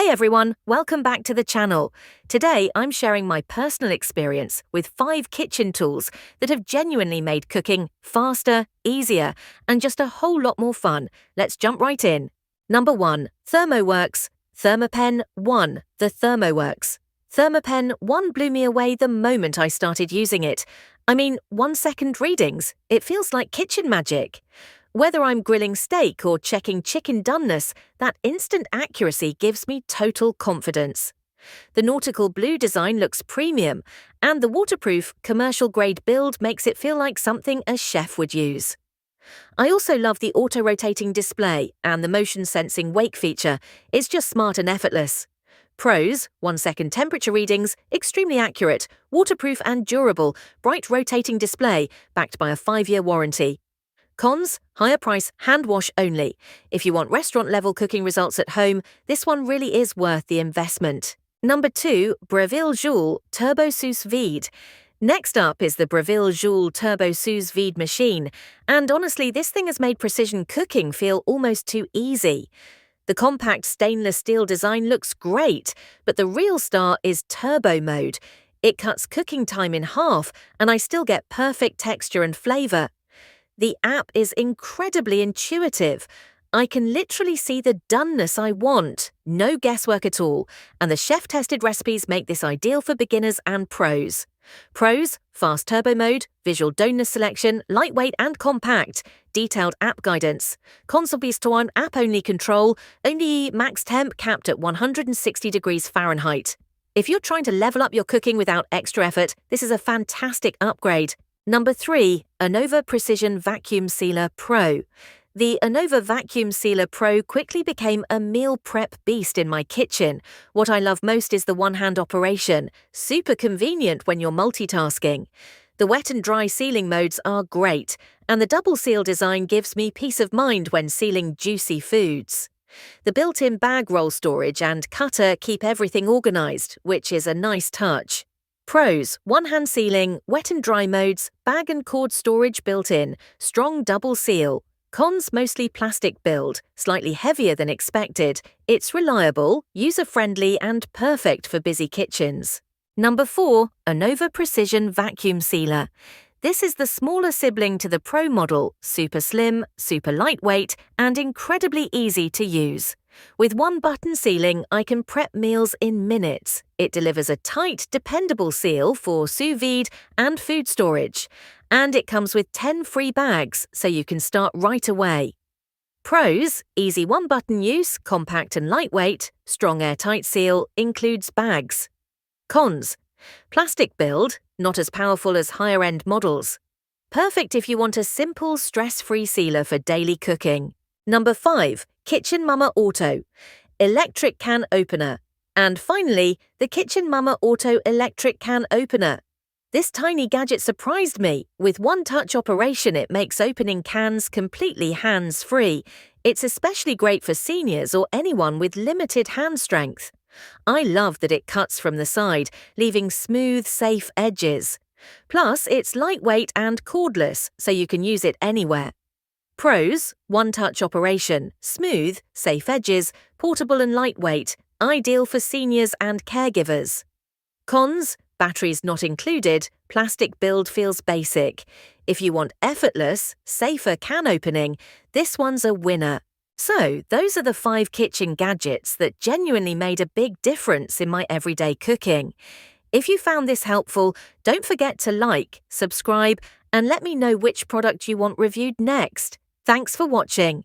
Hey everyone, welcome back to the channel. Today I'm sharing my personal experience with 5 kitchen tools that have genuinely made cooking faster, easier, and just a whole lot more fun. Let's jump right in. Number 1. ThermoWorks Thermapen ONE, the ThermoWorks Thermapen ONE blew me away the moment I started using it. 1-second readings. It feels like kitchen magic. Whether I'm grilling steak or checking chicken doneness, that instant accuracy gives me total confidence. The nautical blue design looks premium, and the waterproof, commercial-grade build makes it feel like something a chef would use. I also love the auto-rotating display and the motion-sensing wake feature. It's just smart and effortless. Pros: 1-second temperature readings, extremely accurate, waterproof and durable, bright rotating display, backed by a 5-year warranty. Cons: higher price, hand wash only. If you want restaurant-level cooking results at home, this one really is worth the investment. Number 2. Breville Joule Turbo Sous Vide. Next up is the Breville Joule Turbo Sous Vide machine, and honestly, this thing has made precision cooking feel almost too easy. The compact stainless steel design looks great, but the real star is turbo mode. It cuts cooking time in half, and I still get perfect texture and flavor. The app is incredibly intuitive. I can literally see the doneness I want, no guesswork at all, and the chef-tested recipes make this ideal for beginners and pros. Pros: fast turbo mode, visual doneness selection, lightweight and compact, detailed app guidance. Cons: app-only control, only max temp capped at 160 degrees Fahrenheit. If you're trying to level up your cooking without extra effort, this is a fantastic upgrade. Number 3. Anova Precision Vacuum Sealer Pro. The Anova Vacuum Sealer Pro quickly became a meal prep beast in my kitchen. What I love most is the one-hand operation, super convenient when you're multitasking. The wet and dry sealing modes are great, and the double seal design gives me peace of mind when sealing juicy foods. The built-in bag roll storage and cutter keep everything organized, which is a nice touch. Pros: one-hand sealing, wet and dry modes, bag and cord storage built in, strong double seal. Cons: mostly plastic build, slightly heavier than expected. It's reliable, user-friendly and perfect for busy kitchens. Number 4. Anova Precision Vacuum Sealer. This is the smaller sibling to the Pro model, super slim, super lightweight, and incredibly easy to use. With one-button sealing, I can prep meals in minutes. It delivers a tight, dependable seal for sous vide and food storage. And it comes with 10 free bags, so you can start right away. Pros: easy one-button use, compact and lightweight, strong airtight seal, includes bags. Cons: plastic build, not as powerful as higher-end models. Perfect if you want a simple, stress-free sealer for daily cooking. Number 5. Kitchen Mama Auto Electric Can Opener. And finally, the Kitchen Mama Auto Electric Can Opener. This tiny gadget surprised me. With one-touch operation, it makes opening cans completely hands-free. It's especially great for seniors or anyone with limited hand strength. I love that it cuts from the side, leaving smooth, safe edges. Plus, it's lightweight and cordless, so you can use it anywhere. Pros: one-touch operation, smooth, safe edges, portable and lightweight, ideal for seniors and caregivers. Cons: batteries not included, plastic build feels basic. If you want effortless, safer can opening, this one's a winner. So, those are the 5 kitchen gadgets that genuinely made a big difference in my everyday cooking. If you found this helpful, don't forget to like, subscribe, and let me know which product you want reviewed next. Thanks for watching.